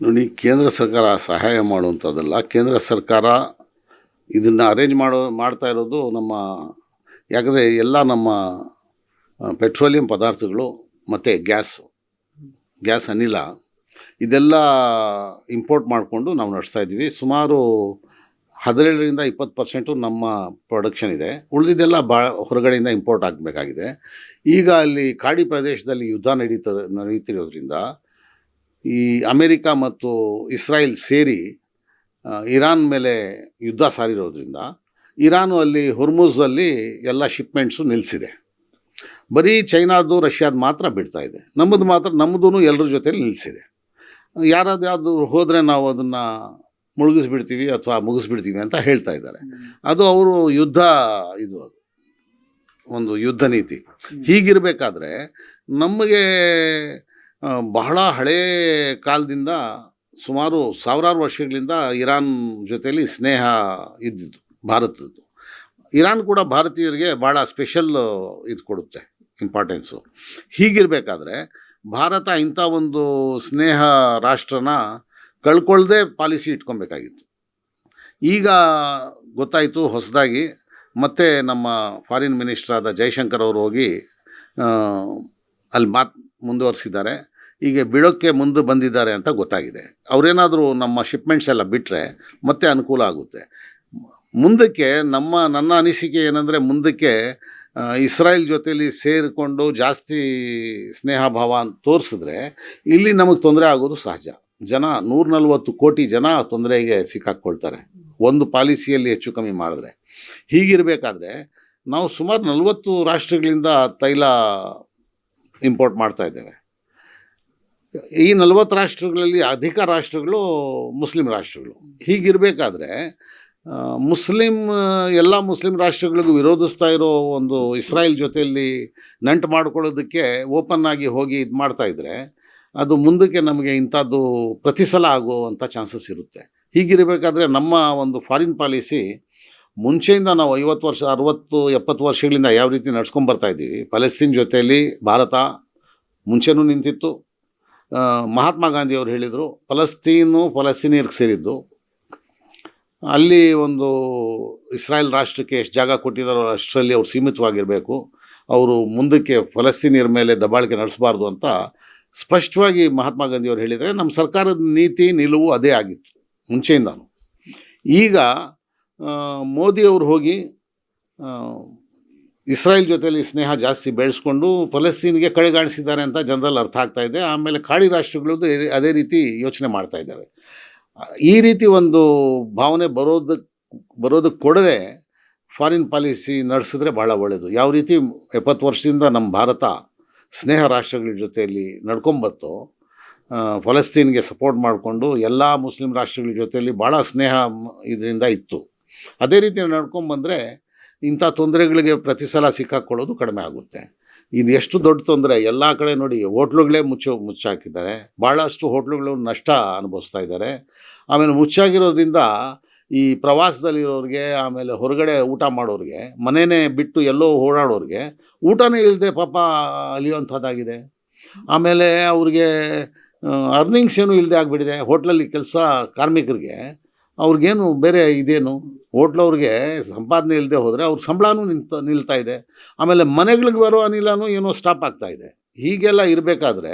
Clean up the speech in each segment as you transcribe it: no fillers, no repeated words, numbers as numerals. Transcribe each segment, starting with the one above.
ನೋಡಿ, ಕೇಂದ್ರ ಸರ್ಕಾರ ಸಹಾಯ ಮಾಡುವಂಥದ್ದಲ್ಲ. ಕೇಂದ್ರ ಸರ್ಕಾರ ಇದನ್ನು ಅರೇಂಜ್ ಮಾಡ್ತಾ ಇರೋದು ಯಾಕಂದರೆ ಎಲ್ಲ ನಮ್ಮ ಪೆಟ್ರೋಲಿಯಂ ಪದಾರ್ಥಗಳು ಮತ್ತು ಗ್ಯಾಸ್ ಅನಿಲ ಇದೆಲ್ಲ ಇಂಪೋರ್ಟ್ ಮಾಡಿಕೊಂಡು ನಾವು ನಡೆಸ್ತಾ ಇದ್ದೀವಿ. ಸುಮಾರು 17ರಿಂದ 20% ನಮ್ಮ ಪ್ರೊಡಕ್ಷನ್ ಇದೆ. ಉಳಿದಿದ್ದೆಲ್ಲ ಹೊರಗಡೆಯಿಂದ ಇಂಪೋರ್ಟ್ ಆಗಬೇಕಾಗಿದೆ. ಈಗ ಅಲ್ಲಿ ಕಾಡಿ ಪ್ರದೇಶದಲ್ಲಿ ಯುದ್ಧ ನಡೀತಿರೋದ್ರಿಂದ ಈ ಅಮೇರಿಕ ಮತ್ತು ಇಸ್ರಾಯೇಲ್ ಸೇರಿ ಇರಾನ್ ಮೇಲೆ ಯುದ್ಧ ಸಾರಿರೋದ್ರಿಂದ ಇರಾನು ಅಲ್ಲಿ ಹುರ್ಮುಝಲ್ಲಿ ಎಲ್ಲ ಶಿಪ್ಮೆಂಟ್ಸು ನಿಲ್ಲಿಸಿದೆ. ಬರೀ ಚೈನಾದು ರಷ್ಯಾದ ಮಾತ್ರ ಬಿಡ್ತಾ ಇದೆ. ನಮ್ಮದು ಎಲ್ಲರ ಜೊತೆಲಿ ನಿಲ್ಲಿಸಿದೆ. ಯಾವುದು ಹೋದರೆ ನಾವು ಅದನ್ನು ಮುಳುಗಿಸ್ಬಿಡ್ತೀವಿ ಅಥವಾ ಮುಗಿಸ್ಬಿಡ್ತೀವಿ ಅಂತ ಹೇಳ್ತಾ ಇದ್ದಾರೆ. ಅದು ಅವರು ಅದು ಒಂದು ಯುದ್ಧ ನೀತಿ. ಹೀಗಿರಬೇಕಾದ್ರೆ ನಮಗೆ ಬಹಳ ಹಳೇ ಕಾಲದಿಂದ ಸುಮಾರು ಸಾವಿರಾರು ವರ್ಷಗಳಿಂದ ಇರಾನ್ ಜೊತೆಯಲ್ಲಿ ಸ್ನೇಹ ಇದ್ದಿದ್ದು ಭಾರತದ್ದು. ಇರಾನ್ ಕೂಡ ಭಾರತೀಯರಿಗೆ ಭಾಳ ಸ್ಪೆಷಲ್ ಇದು ಕೊಡುತ್ತೆ, ಇಂಪಾರ್ಟೆನ್ಸು. ಹೀಗಿರಬೇಕಾದ್ರೆ ಭಾರತ ಇಂಥ ಒಂದು ಸ್ನೇಹ ರಾಷ್ಟ್ರನ ಕಳ್ಕೊಳ್ಳದೆ ಪಾಲಿಸಿ ಇಟ್ಕೊಬೇಕಾಗಿತ್ತು. ಈಗ ಗೊತ್ತಾಯಿತು ಹೊಸದಾಗಿ. ಮತ್ತೆ ನಮ್ಮ ಫಾರಿನ್ ಮಿನಿಸ್ಟರ್ ಆದ ಜೈಶಂಕರ್ ಅವರು ಹೋಗಿ ಅಲ್ಲಿ ಮುಂದುವರಿಸಿದ್ದಾರೆ. ಈಗ ಬಿಡೋಕ್ಕೆ ಮುಂದೆ ಬಂದಿದ್ದಾರೆ ಅಂತ ಗೊತ್ತಾಗಿದೆ. ಅವರೇನಾದರೂ ನಮ್ಮ ಶಿಪ್ಮೆಂಟ್ಸ್ ಎಲ್ಲ ಬಿಟ್ಟರೆ ಮತ್ತೆ ಅನುಕೂಲ ಆಗುತ್ತೆ. ಮುಂದಕ್ಕೆ ನನ್ನ ಅನಿಸಿಕೆ ಏನಂದರೆ, ಮುಂದಕ್ಕೆ ಇಸ್ರಾಯೇಲ್ ಜೊತೆಯಲ್ಲಿ ಸೇರಿಕೊಂಡು ಜಾಸ್ತಿ ಸ್ನೇಹ ಭಾವ ತೋರಿಸಿದ್ರೆ ಇಲ್ಲಿ ನಮಗೆ ತೊಂದರೆ ಆಗೋದು ಸಹಜ. 140 ಕೋಟಿ ಜನ ತೊಂದರೆಗೆ ಸಿಕ್ಕಾಕ್ಕೊಳ್ತಾರೆ ಒಂದು ಪಾಲಿಸಿಯಲ್ಲಿ ಹೆಚ್ಚು ಕಮ್ಮಿ ಮಾಡಿದ್ರೆ. ಹೀಗಿರಬೇಕಾದ್ರೆ ನಾವು ಸುಮಾರು 40 ರಾಷ್ಟ್ರಗಳಿಂದ ತೈಲ ಇಂಪೋರ್ಟ್ ಮಾಡ್ತಾ ಇದ್ದೇವೆ. ಈ 40 ರಾಷ್ಟ್ರಗಳಲ್ಲಿ ಅಧಿಕ ರಾಷ್ಟ್ರಗಳು ಮುಸ್ಲಿಂ ರಾಷ್ಟ್ರಗಳು. ಹೀಗಿರಬೇಕಾದ್ರೆ ಎಲ್ಲ ಮುಸ್ಲಿಂ ರಾಷ್ಟ್ರಗಳಿಗೂ ವಿರೋಧಿಸ್ತಾ ಇರೋ ಒಂದು ಇಸ್ರಾಯೇಲ್ ಜೊತೆಯಲ್ಲಿ ನಂಟು ಮಾಡ್ಕೊಳ್ಳೋದಕ್ಕೆ ಓಪನ್ ಆಗಿ ಹೋಗಿ ಇದು ಮಾಡ್ತಾಯಿದ್ರೆ ಅದು ಮುಂದಕ್ಕೆ ನಮಗೆ ಇಂಥದ್ದು ಪ್ರತಿ ಸಲ ಆಗುವಂಥ ಚಾನ್ಸಸ್ ಇರುತ್ತೆ. ಹೀಗಿರಬೇಕಾದ್ರೆ ನಮ್ಮ ಒಂದು ಫಾರಿನ್ ಪಾಲಿಸಿ ಮುಂಚೆಯಿಂದ ನಾವು 50 ವರ್ಷ 60 70 ವರ್ಷಗಳಿಂದ ಯಾವ ರೀತಿ ನಡ್ಸ್ಕೊಂಬರ್ತಾ ಇದ್ದೀವಿ. ಫಲಸ್ತೀನ್ ಜೊತೆಯಲ್ಲಿ ಭಾರತ ಮುಂಚೆನೂ ನಿಂತಿತ್ತು. ಮಹಾತ್ಮ ಗಾಂಧಿಯವರು ಹೇಳಿದರು, ಫಲಸ್ತೀನಿಯರಿಗೆ ಸೇರಿದ್ದು. ಅಲ್ಲಿ ಒಂದು ಇಸ್ರಾಯೇಲ್ ರಾಷ್ಟ್ರಕ್ಕೆ ಎಷ್ಟು ಜಾಗ ಕೊಟ್ಟಿದ್ದಾರೋ ಅಷ್ಟರಲ್ಲಿ ಅವ್ರು ಸೀಮಿತವಾಗಿರಬೇಕು. ಅವರು ಮುಂದಕ್ಕೆ ಫಲಸ್ತೀನಿಯರ ಮೇಲೆ ದಬ್ಬಾಳಿಕೆ ನಡೆಸಬಾರ್ದು ಅಂತ ಸ್ಪಷ್ಟವಾಗಿ ಮಹಾತ್ಮ ಗಾಂಧಿಯವರು ಹೇಳಿದರೆ ನಮ್ಮ ಸರ್ಕಾರದ ನೀತಿ ನಿಲುವು ಅದೇ ಆಗಿತ್ತು ಮುಂಚೆಯಿಂದನೂ. ಈಗ ಮೋದಿಯವರು ಹೋಗಿ ಇಸ್ರಾಯೇಲ್ ಜೊತೆಯಲ್ಲಿ ಸ್ನೇಹ ಜಾಸ್ತಿ ಬೆಳೆಸ್ಕೊಂಡು ಫಲಸ್ತೀನಿಗೆ ಕಡೆಗಾಣಿಸಿದ್ದಾರೆ ಅಂತ ಜನರಲ್ಲಿ ಅರ್ಥ ಆಗ್ತಾ ಇದೆ. ಆಮೇಲೆ ಕಾಡಿ ರಾಷ್ಟ್ರಗಳದ್ದು ಅದೇ ರೀತಿ ಯೋಚನೆ ಮಾಡ್ತಾ ಇದ್ದಾವೆ. ಈ ರೀತಿ ಒಂದು ಭಾವನೆ ಬರೋದಕ್ಕೆ ಕೊಡದೆ ಫಾರಿನ್ ಪಾಲಿಸಿ ನಡೆಸಿದ್ರೆ ಭಾಳ ಒಳ್ಳೆಯದು. ಯಾವ ರೀತಿ 70 ವರ್ಷದಿಂದ ನಮ್ಮ ಭಾರತ ಸ್ನೇಹ ರಾಷ್ಟ್ರಗಳ ಜೊತೆಯಲ್ಲಿ ನಡ್ಕೊಂಬತ್ತೋ, ಫಲಸ್ತೀನ್ಗೆ ಸಪೋರ್ಟ್ ಮಾಡಿಕೊಂಡು ಎಲ್ಲ ಮುಸ್ಲಿಂ ರಾಷ್ಟ್ರಗಳ ಜೊತೆಯಲ್ಲಿ ಭಾಳ ಸ್ನೇಹ ಇದರಿಂದ ಇತ್ತು. ಅದೇ ರೀತಿ ನಡ್ಕೊಂಬಂದರೆ ಇಂಥ ತೊಂದರೆಗಳಿಗೆ ಪ್ರತಿ ಸಲ ಸಿಕ್ಕಾಕ್ಕೊಳ್ಳೋದು ಕಡಿಮೆ ಆಗುತ್ತೆ. ಇದು ಎಷ್ಟು ದೊಡ್ಡ ತೊಂದರೆ. ಎಲ್ಲ ಕಡೆ ನೋಡಿ, ಹೋಟ್ಲುಗಳೇ ಮುಚ್ಚಾಕಿದ್ದಾರೆ. ಭಾಳಷ್ಟು ಹೋಟ್ಲುಗಳು ನಷ್ಟ ಅನುಭವಿಸ್ತಾ ಇದ್ದಾರೆ. ಆಮೇಲೆ ಮುಚ್ಚಾಗಿರೋದ್ರಿಂದ ಈ ಪ್ರವಾಸದಲ್ಲಿರೋರಿಗೆ, ಆಮೇಲೆ ಹೊರಗಡೆ ಊಟ ಮಾಡೋರಿಗೆ, ಮನೆಯೇ ಬಿಟ್ಟು ಎಲ್ಲೋ ಓಡಾಡೋರಿಗೆ ಊಟನೇ ಇಲ್ಲದೆ ಪಾಪ ಅಲಿಯುವಂಥದ್ದಾಗಿದೆ. ಆಮೇಲೆ ಅವ್ರಿಗೆ ಅರ್ನಿಂಗ್ಸ್ ಏನೂ ಇಲ್ಲದೆ ಆಗಿಬಿಟ್ಟಿದೆ. ಹೋಟ್ಲಲ್ಲಿ ಕೆಲಸ ಕಾರ್ಮಿಕರಿಗೆ ಅವ್ರಿಗೇನು ಬೇರೆ ಇದೇನು, ಹೋಟ್ಲವ್ರಿಗೆ ಸಂಪಾದನೆ ಇಲ್ಲದೆ ಹೋದರೆ ಅವ್ರ ಸಂಬಳನೂ ನಿಲ್ತಾ ಇದೆ. ಆಮೇಲೆ ಮನೆಗಳಿಗೆ ಬರೋ ಅನಿಲನೂ ಏನೋ ಸ್ಟಾಪ್ ಆಗ್ತಾಯಿದೆ. ಹೀಗೆಲ್ಲ ಇರಬೇಕಾದ್ರೆ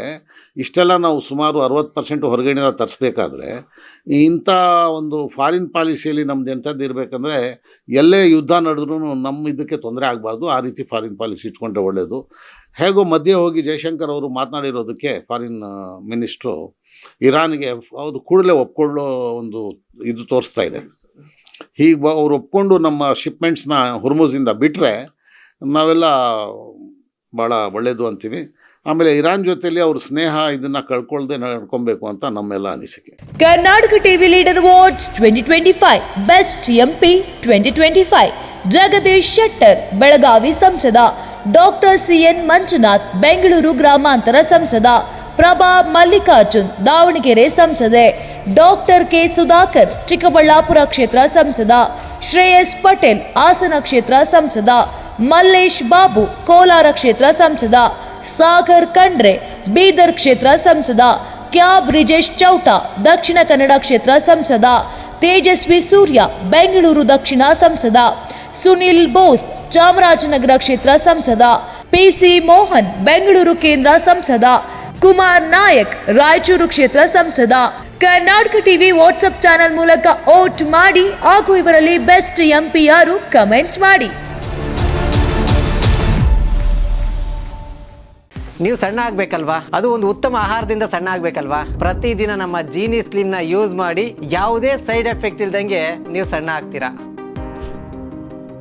ಇಷ್ಟೆಲ್ಲ ನಾವು ಸುಮಾರು 60% ಹೊರಗಡೆಯಿಂದ ತರಿಸ್ಬೇಕಾದ್ರೆ ಇಂಥ ಒಂದು ಫಾರಿನ್ ಪಾಲಿಸಿಯಲ್ಲಿ ನಮ್ದು ಎಂಥದ್ದು ಇರಬೇಕಂದ್ರೆ, ಎಲ್ಲೇ ಯುದ್ಧ ನಡೆದ್ರೂ ನಮ್ಮ ಇದಕ್ಕೆ ತೊಂದರೆ ಆಗಬಾರ್ದು. ಆ ರೀತಿ ಫಾರಿನ್ ಪಾಲಿಸಿ ಇಟ್ಕೊಂಡ್ರೆ ಒಳ್ಳೆಯದು. ಹೇಗೋ ಮಧ್ಯೆ ಹೋಗಿ ಜೈಶಂಕರ್ ಅವರು ಮಾತನಾಡಿರೋದಕ್ಕೆ ಫಾರಿನ್ ಮಿನಿಸ್ಟ್ರು ಇರಾನ್ಗೆ ಅದು ಕೂಡಲೇ ಒಪ್ಕೊಳ್ಳೋ ಒಂದು ಇದು ತೋರಿಸ್ತಾ ಇದೆ. ಹೀಗೆ ಅವ್ರು ಒಪ್ಕೊಂಡು ನಮ್ಮ ಶಿಪ್ಮೆಂಟ್ಸ್ನ ಹುರ್ಮುಝಿಂದ ಬಿಟ್ಟರೆ ನಾವೆಲ್ಲ ಭಾಳ ಒಳ್ಳೆಯದು ಅಂತೀವಿ. ಆಮೇಲೆ ಇರಾನ್ ಜೊತೆಯಲ್ಲಿ ಅವ್ರ ಸ್ನೇಹ ಇದನ್ನು ಕಳ್ಕೊಳ್ಳದೆ ನಡ್ಕೊಬೇಕು ಅಂತ ನಮ್ಮೆಲ್ಲ ಅನಿಸಿಕೆ. Karnataka TV leader awards 2025 best MP 2025 Jagadish Shettar Belagavi ಸಂಸದ, ಡಾಕ್ಟರ್ CN ಮಂಜುನಾಥ್ ಬೆಂಗಳೂರು ಗ್ರಾಮಾಂತರ ಸಂಸದ, ಪ್ರಭಾ ಮಲ್ಲಿಕಾರ್ಜುನ್ ದಾವಣಗೆರೆ ಸಂಸದೆ, ಡಾಕ್ಟರ್ K ಸುಧಾಕರ್ ಚಿಕ್ಕಬಳ್ಳಾಪುರ ಕ್ಷೇತ್ರ ಸಂಸದ, ಶ್ರೇಯಸ್ ಪಟೇಲ್ ಹಾಸನ ಕ್ಷೇತ್ರ ಸಂಸದ, ಮಲ್ಲೇಶ್ ಬಾಬು ಕೋಲಾರ ಕ್ಷೇತ್ರ ಸಂಸದ, ಸಾಗರ್ ಖಂಡ್ರೆ ಬೀದರ್ ಕ್ಷೇತ್ರ ಸಂಸದ, ಕ್ಯಾ ಬ್ರಿಜೇಶ್ ಚೌಟ ದಕ್ಷಿಣ ಕನ್ನಡ ಕ್ಷೇತ್ರ ಸಂಸದ, ತೇಜಸ್ವಿ ಸೂರ್ಯ ಬೆಂಗಳೂರು ದಕ್ಷಿಣ ಸಂಸದ, ಸುನಿಲ್ ಬೋಸ್ ಚಾಮರಾಜನಗರ ಕ್ಷೇತ್ರ ಸಂಸದ, ಪಿಸಿ ಮೋಹನ್ ಬೆಂಗಳೂರು ಕೇಂದ್ರ ಸಂಸದ, ಕುಮಾರ್ ನಾಯಕ್ ರಾಯಚೂರು ಕ್ಷೇತ್ರ ಸಂಸದ. ಕರ್ನಾಟಕ ಟಿವಿ ವಾಟ್ಸ್ಆಪ್ ಚಾನೆಲ್ ಮೂಲಕ ವೋಟ್ ಮಾಡಿ ಹಾಗೂ ಇವರಲ್ಲಿ ಬೆಸ್ಟ್ ಎಂಪಿ ಯಾರು ಕಮೆಂಟ್ ಮಾಡಿ. ನೀವು ಸಣ್ಣ ಆಗ್ಬೇಕಲ್ವಾ? ಅದು ಒಂದು ಉತ್ತಮ ಆಹಾರದಿಂದ ಸಣ್ಣ ಆಗ್ಬೇಕಲ್ವಾ? ಪ್ರತಿದಿನ ನಮ್ಮ ಜೀನಿ ಸ್ಲಿಮ್ನ ಯೂಸ್ ಮಾಡಿ ಯಾವುದೇ ಸೈಡ್ ಎಫೆಕ್ಟ್ ಇಲ್ದಂಗೆ ನೀವು ಸಣ್ಣ ಆಗ್ತೀರಾ.